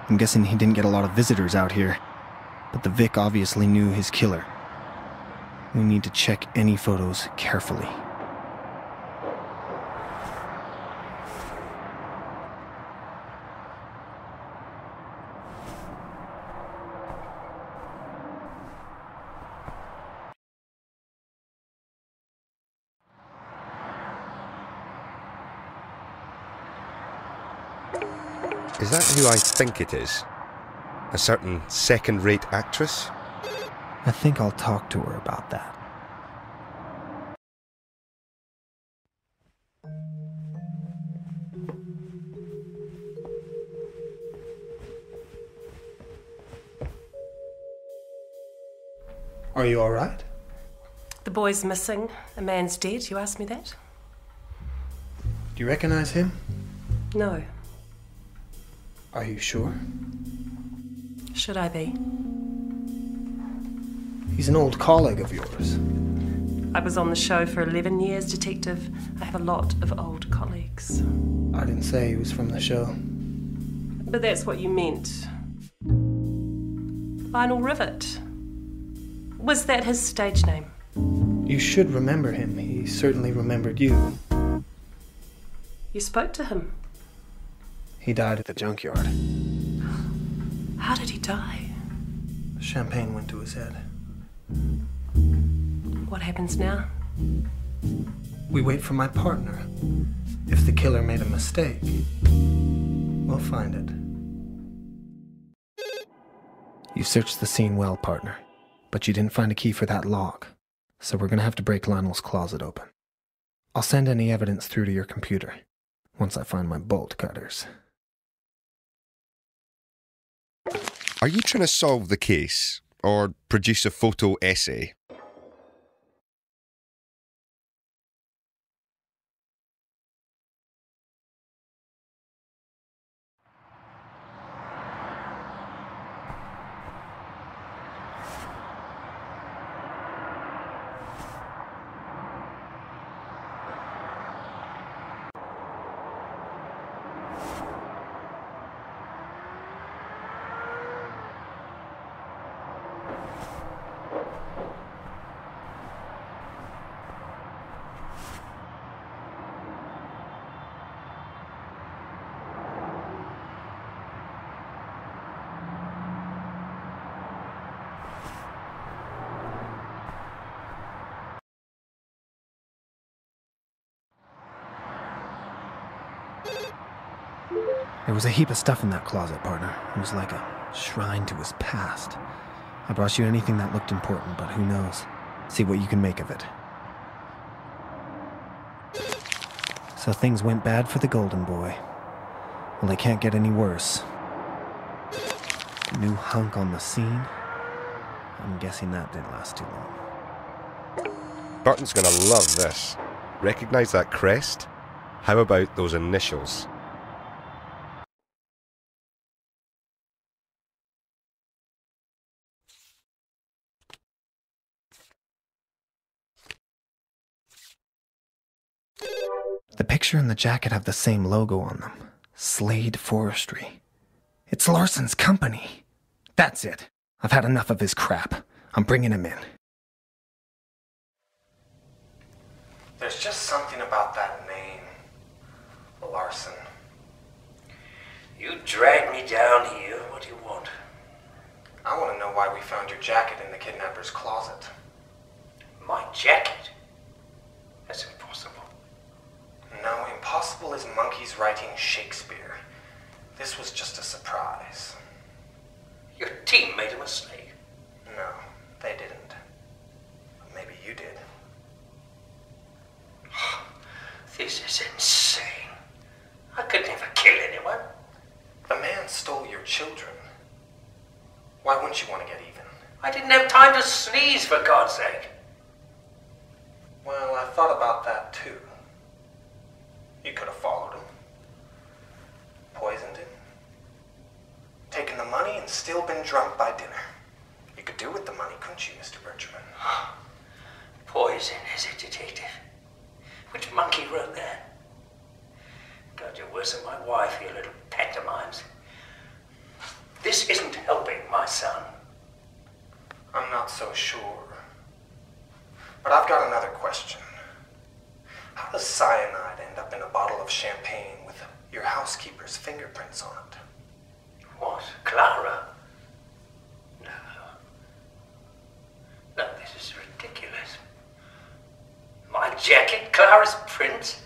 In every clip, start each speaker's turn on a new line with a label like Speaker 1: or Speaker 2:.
Speaker 1: I'm guessing he didn't get a lot of visitors out here, but the Vic obviously knew his killer. We need to check any photos carefully.
Speaker 2: Is that who I think it is? A certain second-rate actress?
Speaker 1: I think I'll talk to her about that. Are you all right?
Speaker 3: The boy's missing. A man's dead. You asked me that?
Speaker 1: Do you recognize him?
Speaker 3: No.
Speaker 1: Are you sure?
Speaker 3: Should I be?
Speaker 1: He's an old colleague of yours.
Speaker 3: I was on the show for 11 years, Detective. I have a lot of old colleagues.
Speaker 1: I didn't say he was from the show.
Speaker 3: But that's what you meant. Lionel Rivet. Was that his stage name?
Speaker 1: You should remember him. He certainly remembered you.
Speaker 3: You spoke to him?
Speaker 1: He died at the junkyard.
Speaker 3: How did he die?
Speaker 1: Champagne went to his head.
Speaker 3: What happens now?
Speaker 1: We wait for my partner. If the killer made a mistake, we'll find it. You searched the scene well, partner, but you didn't find a key for that lock, so we're gonna have to break Lionel's closet open. I'll send any evidence through to your computer once I find my bolt cutters.
Speaker 2: Are you trying to solve the case, or produce a photo essay?
Speaker 1: There was a heap of stuff in that closet, partner. It was like a shrine to his past. I brought you anything that looked important, but who knows? See what you can make of it. So things went bad for the Golden Boy. Well, they can't get any worse. New hunk on the scene? I'm guessing that didn't last too long.
Speaker 2: Burton's gonna love this. Recognize that crest? How about those initials?
Speaker 1: The picture and the jacket have the same logo on them. Slade Forestry. It's Larson's company. That's it. I've had enough of his crap. I'm bringing him in. There's just something about that name. Larson.
Speaker 4: You dragged me down here. What do you want?
Speaker 1: I want to know why we found your jacket in the kidnapper's closet.
Speaker 4: My jacket? That's impossible.
Speaker 1: No, impossible as monkeys writing Shakespeare. This was just a surprise.
Speaker 4: Your team made a mistake.
Speaker 1: No, they didn't. But maybe you did.
Speaker 4: This is insane. I could never kill anyone.
Speaker 1: The man stole your children. Why wouldn't you want to get even?
Speaker 4: I didn't have time to sneeze, for God's sake.
Speaker 1: Well, I thought about that too. You could have followed him. Poisoned him. Taken the money and still been drunk by dinner. You could do with the money, couldn't you, Mr. Bergerman?
Speaker 4: Poison, is it, Detective? Which monkey wrote that? God, you're worse than my wife, you little pantomimes. This isn't helping, my son.
Speaker 1: I'm not so sure. But I've got another question. How does cyanide end up in a bottle of champagne with your housekeeper's fingerprints on it?
Speaker 4: What? Clara? No. No, this is ridiculous. My jacket, Clara's prints?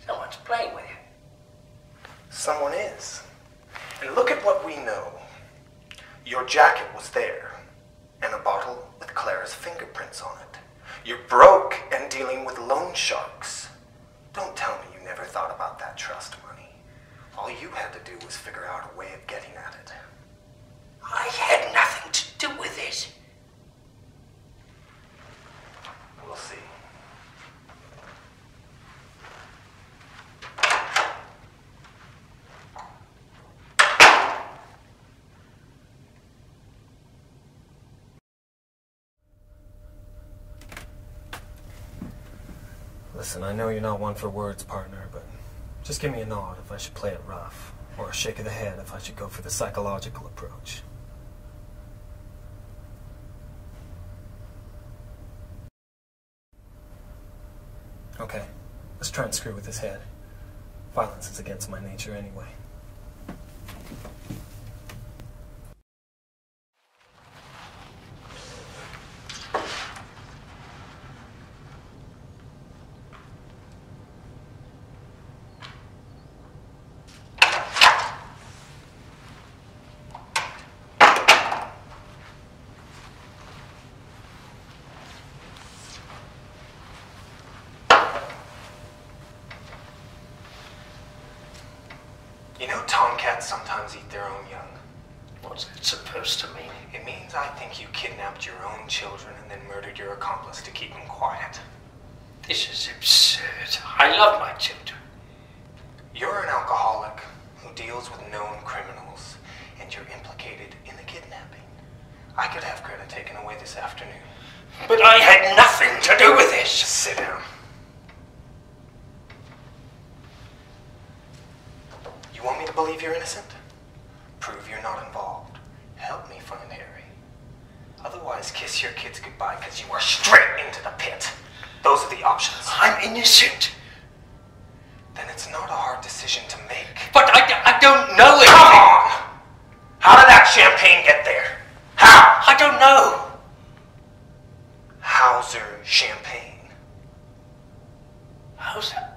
Speaker 4: Someone's playing with you.
Speaker 1: Someone is. And look at what we know. Your jacket was there, and a bottle with Clara's fingerprints on it. You're broke and dealing with loan sharks. Don't tell me you never thought about that trust money. All you had to do was figure out a way of getting at it.
Speaker 4: I had nothing to do with this.
Speaker 1: We'll see.
Speaker 5: Listen, I know you're not one for words, partner, but just give me a nod if I should play it rough, or a shake of the head if I should go for the psychological approach. Okay, let's try and screw with his head. Violence is against my nature anyway.
Speaker 1: You know tomcats sometimes eat their own young.
Speaker 4: What's it supposed to mean?
Speaker 1: It means I think you kidnapped your own children and then murdered your accomplice to keep them quiet.
Speaker 4: This is absurd. I love my children.
Speaker 1: You're an alcoholic who deals with known criminals, and you're implicated in the kidnapping. I could have Greta taken away this afternoon.
Speaker 4: But I had nothing to do with this.
Speaker 1: Just sit down. You want me to believe you're innocent? Prove you're not involved. Help me find Harry. Otherwise, kiss your kids goodbye, because you are straight into the pit. Those are the options.
Speaker 4: I'm innocent.
Speaker 1: Then it's not a hard decision to make.
Speaker 4: But I don't know it.
Speaker 1: Come on! How did that champagne get there? How?
Speaker 4: I don't know.
Speaker 1: Hauser champagne.
Speaker 4: How's that?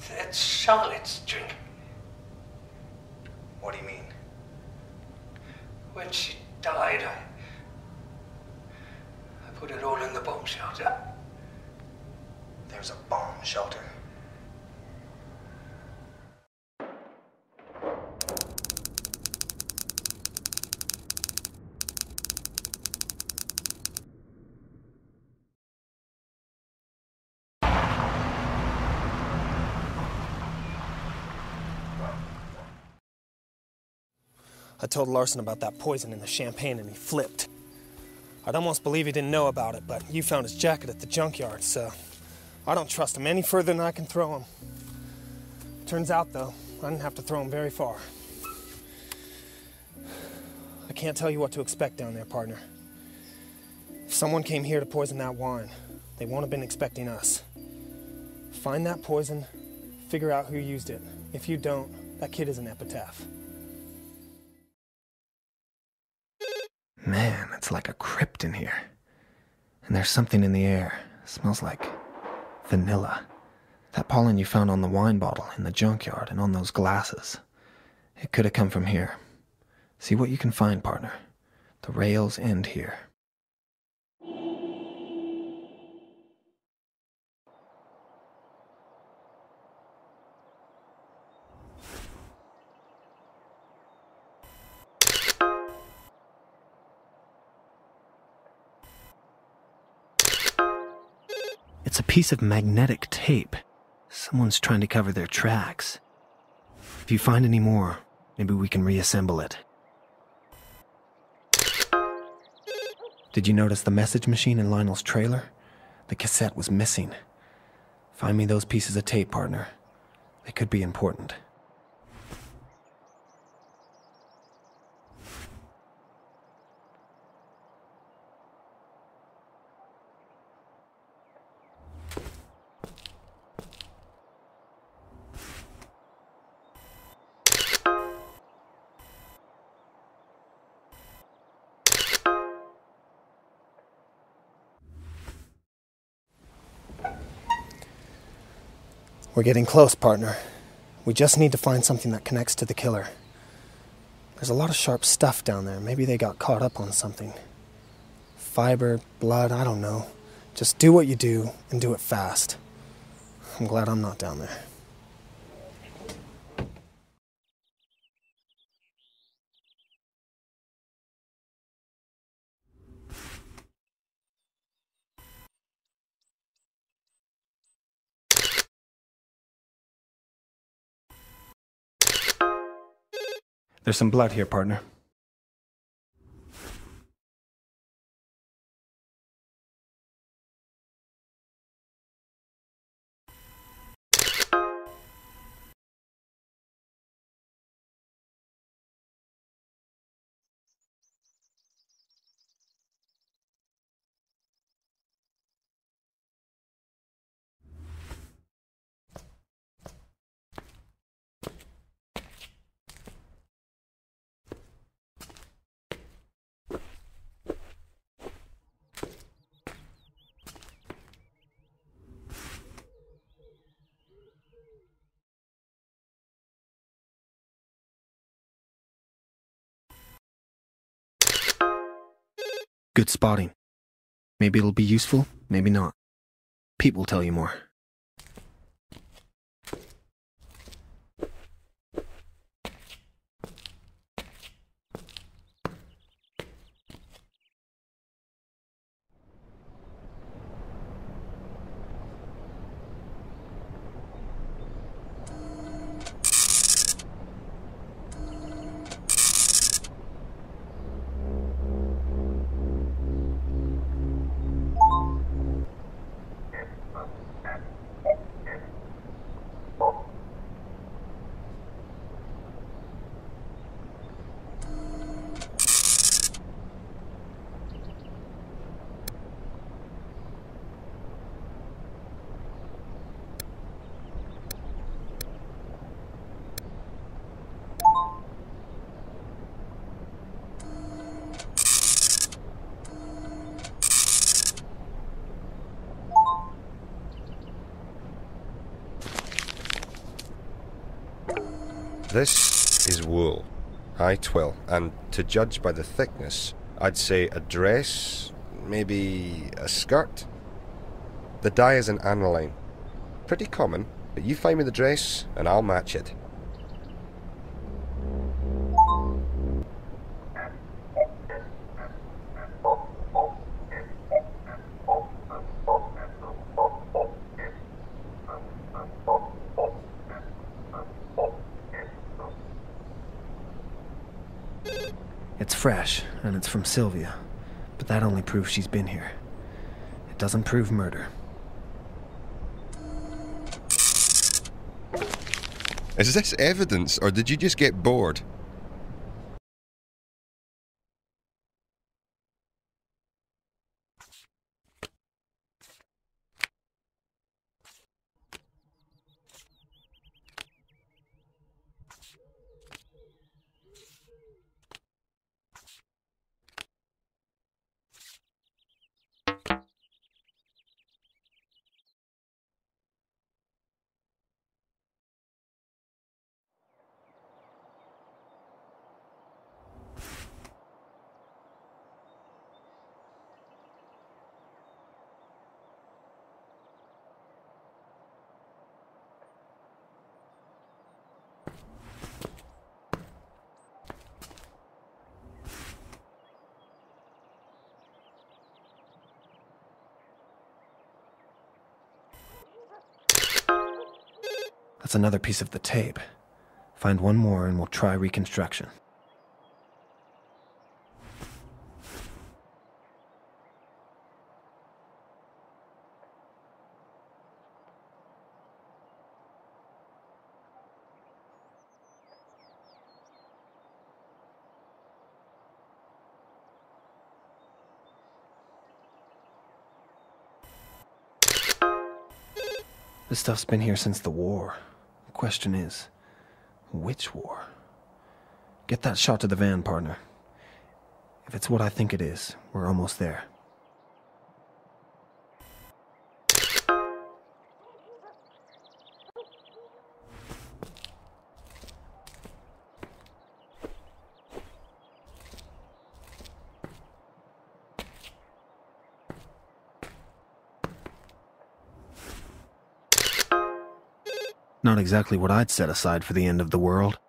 Speaker 4: That's Charlotte's drink.
Speaker 1: What do you mean?
Speaker 4: When she died, I put it all in the bomb shelter.
Speaker 1: There's a bomb shelter.
Speaker 5: I told Larson about that poison in the champagne and he flipped. I'd almost believe he didn't know about it, but you found his jacket at the junkyard, so I don't trust him any further than I can throw him. Turns out, though, I didn't have to throw him very far. I can't tell you what to expect down there, partner. If someone came here to poison that wine, they won't have been expecting us. Find that poison, figure out who used it. If you don't, that kid is an epitaph. Man, it's like a crypt in here. And there's something in the air. It smells like vanilla. That pollen you found on the wine bottle in the junkyard and on those glasses. It could have come from here. See what you can find, partner. The rails end here. It's a piece of magnetic tape. Someone's trying to cover their tracks. If you find any more, maybe we can reassemble it. Did you notice the message machine in Lionel's trailer? The cassette was missing. Find me those pieces of tape, partner. They could be important.
Speaker 1: We're getting close, partner. We just need to find something that connects to the killer. There's a lot of sharp stuff down there. Maybe they got caught up on something. Fiber, blood, I don't know. Just do what you do, and do it fast. I'm glad I'm not down there.
Speaker 5: There's some blood here, partner. Good spotting. Maybe it'll be useful, maybe not. Pete will tell you more.
Speaker 2: This is wool, high twill, and to judge by the thickness, I'd say a dress, maybe a skirt. The dye is an aniline. Pretty common, but you find me the dress and I'll match it.
Speaker 5: It's fresh, and it's from Sylvia, but that only proves she's been here. It doesn't prove murder.
Speaker 2: Is this evidence, or did you just get bored?
Speaker 5: That's another piece of the tape. Find one more and we'll try reconstruction. This stuff's been here since the war. The question is, which war? Get that shot to the van, partner. If it's what I think it is, we're almost there. Not exactly what I'd set aside for the end of the world.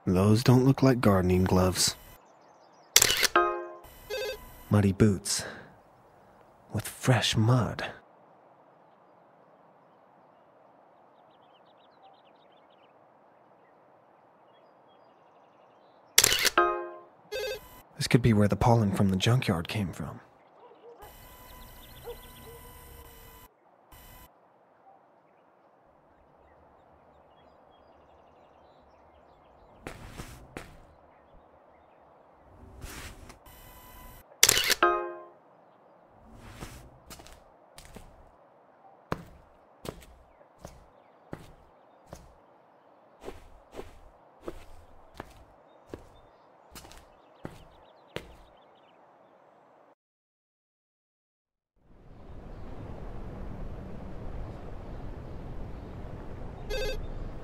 Speaker 5: Those don't look like gardening gloves. Muddy boots. With fresh mud. This could be where the pollen from the junkyard came from.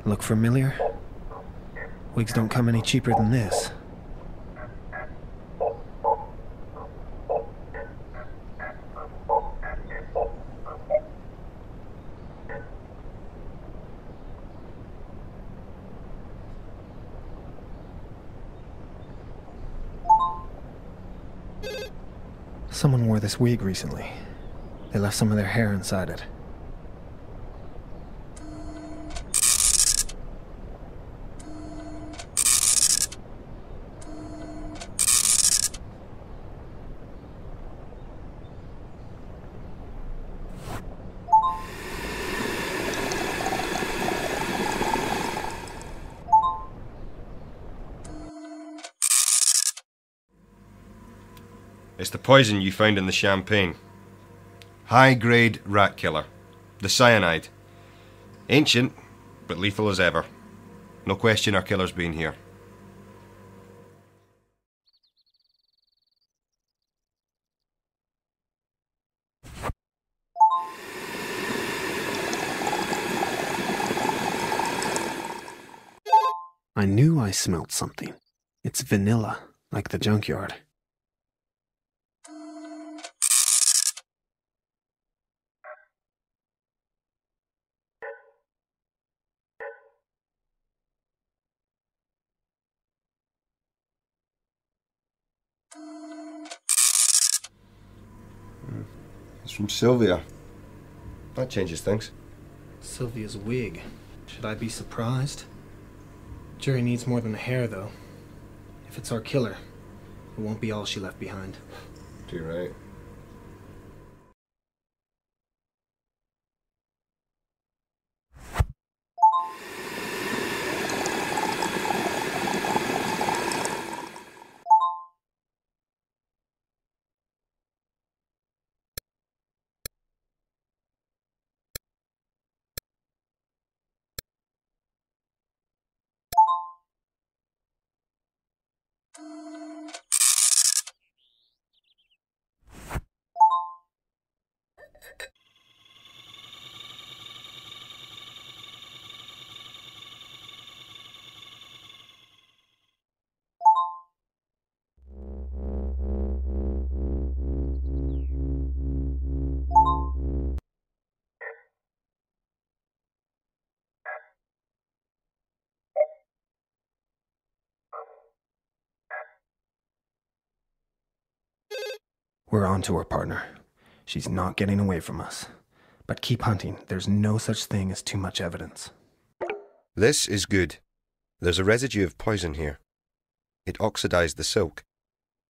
Speaker 5: Look familiar? Wigs don't come any cheaper than this. Someone wore this wig recently. They left some of their hair inside it.
Speaker 2: It's the poison you found in the champagne. High-grade rat killer. The cyanide. Ancient, but lethal as ever. No question our killer's been here.
Speaker 5: I knew I smelled something. It's vanilla, like the junkyard.
Speaker 2: It's from Sylvia. That changes things.
Speaker 5: Sylvia's wig. Should I be surprised? Jury needs more than a hair, though. If it's our killer, it won't be all she left behind.
Speaker 2: Too right.
Speaker 5: We're on to her, partner. She's not getting away from us. But keep hunting. There's no such thing as too much evidence.
Speaker 2: This is good. There's a residue of poison here. It oxidized the silk.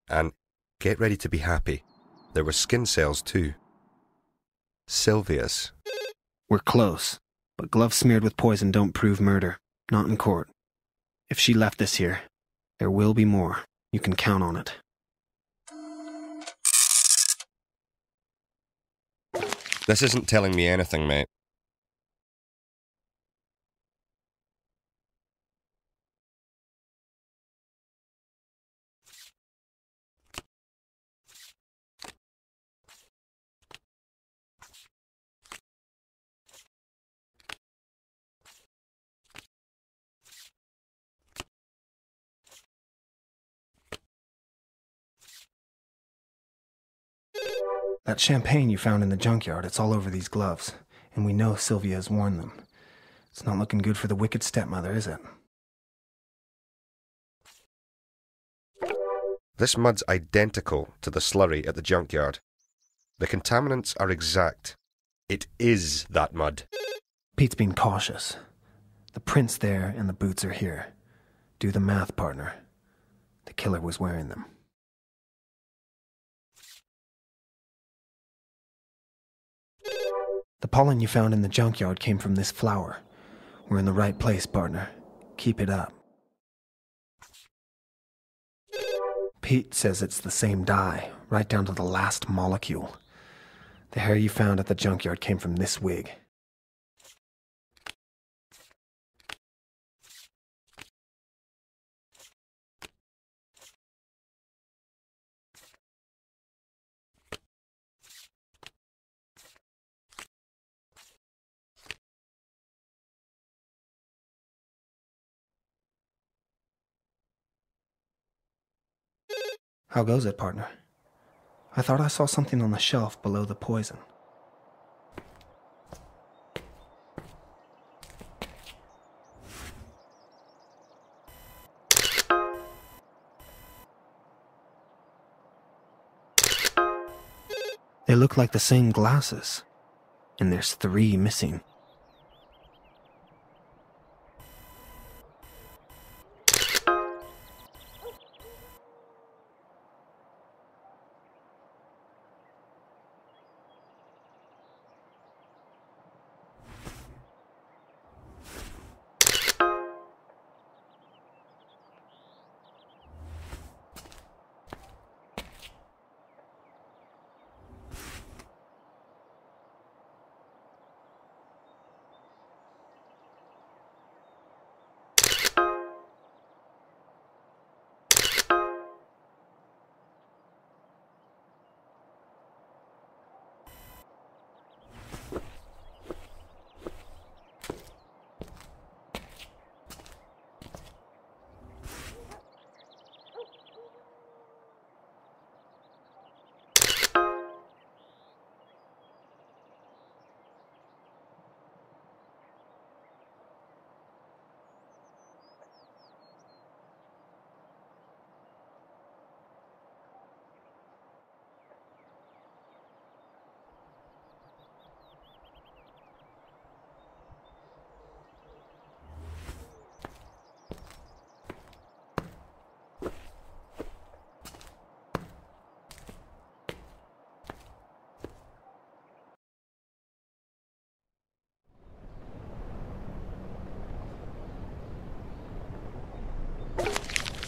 Speaker 2: And get ready to be happy. There were skin cells too. Sylvia's.
Speaker 5: We're close, but gloves smeared with poison don't prove murder. Not in court. If she left this here, there will be more. You can count on it.
Speaker 2: This isn't telling me anything, mate.
Speaker 5: That champagne you found in the junkyard, it's all over these gloves, and we know Sylvia has worn them. It's not looking good for the wicked stepmother, is it?
Speaker 2: This mud's identical to the slurry at the junkyard. The contaminants are exact. It is that mud.
Speaker 5: Pete's being cautious. The prints there and the boots are here. Do the math, partner. The killer was wearing them. The pollen you found in the junkyard came from this flower. We're in the right place, partner. Keep it up. Pete says it's the same dye, right down to the last molecule. The hair you found at the junkyard came from this wig. How goes it, partner? I thought I saw something on the shelf below the poison. They look like the same glasses, and there's 3 missing.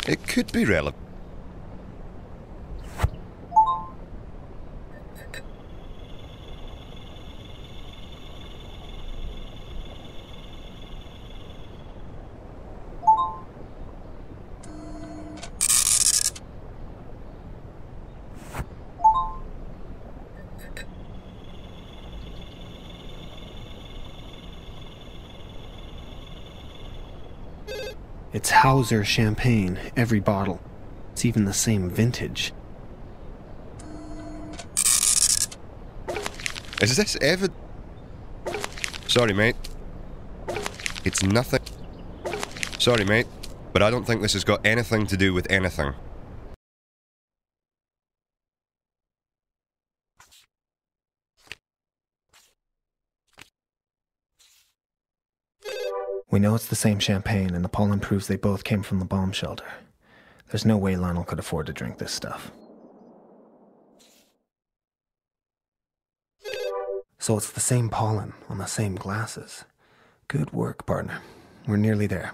Speaker 2: It could be relevant.
Speaker 5: It's Hauser champagne, every bottle. It's even the same vintage.
Speaker 2: Is this evidence? Sorry, mate. It's nothing. Sorry, mate, but I don't think this has got anything to do with anything.
Speaker 5: We know it's the same champagne, and the pollen proves they both came from the bomb shelter. There's no way Lionel could afford to drink this stuff. So it's the same pollen on the same glasses. Good work, partner. We're nearly there.